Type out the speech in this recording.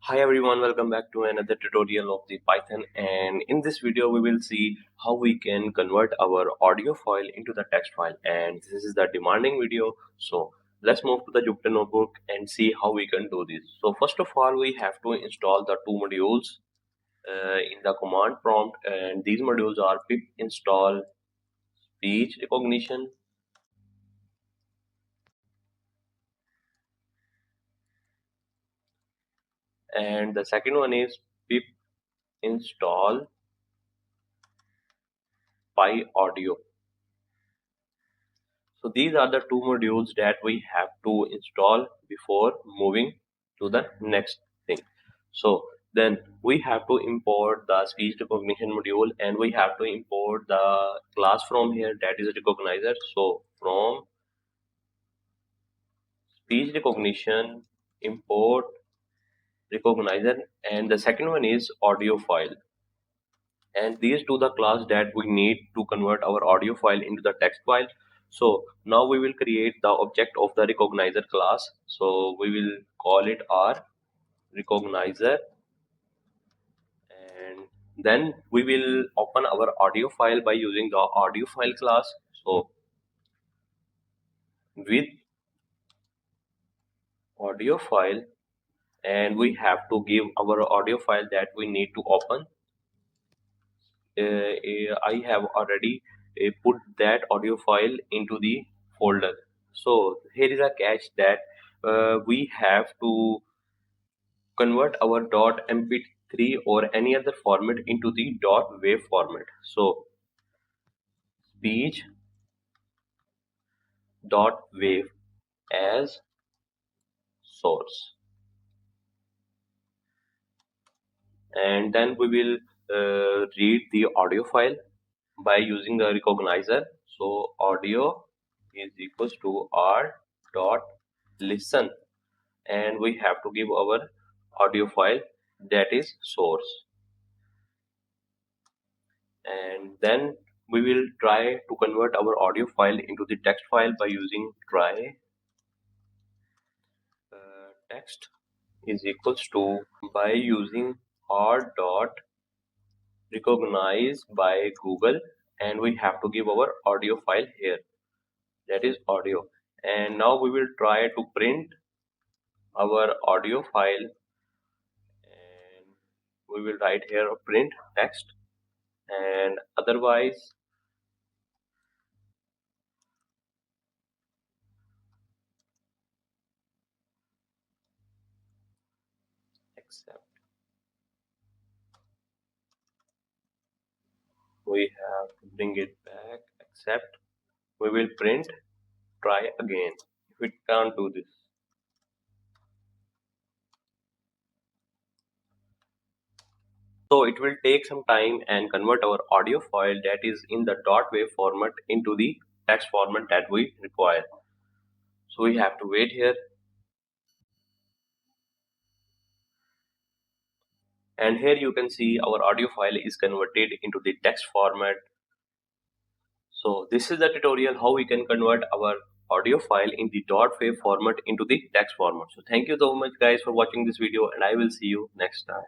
Hi everyone, welcome back to another tutorial of the Python, and in this video we will see how we can convert our audio file into the text file, and this is the demanding video. So let's move to the Jupyter notebook and see how we can do this. So first of all, we have to install the two modules in the command prompt, and these modules are pip install speech recognition and the second one is pip install PyAudio. So these are the two modules that we have to install before moving to the next thing. So then we have to import the speech recognition module, and we have to import the class from here, that is recognizer. So from speech recognition import recognizer, and the second one is audio file. And these two the class that we need to convert our audio file into the text file. So now we will create the object of the recognizer class. So we will call it our recognizer, and then we will open our audio file by using the audio file class. So with audio file, and we have to give our audio file that we need to open. I have already put that audio file into the folder. So here is a catch that we have to convert our .mp3 or any other format into the .wav format. So speech .wav as source, and then we will read the audio file by using the recognizer. So audio is equals to r dot listen, and we have to give our audio file that is source, and then we will try to convert our audio file into the text file by using try text is equals to by using r dot recognize by Google, and we have to give our audio file here, that is audio. And now we will try to print our audio file, and we will write here print text, and otherwise accept. We have to bring it back, accept. We will print try again. If we can't do this, so it will take some time and convert our audio file that is in the .wav format into the text format that we require. So we have to wait here, and here you can see our audio file is converted into the text format. So this is the tutorial how we can convert our audio file in the .wav format into the text format. So thank you so much guys for watching this video, and I will see you next time.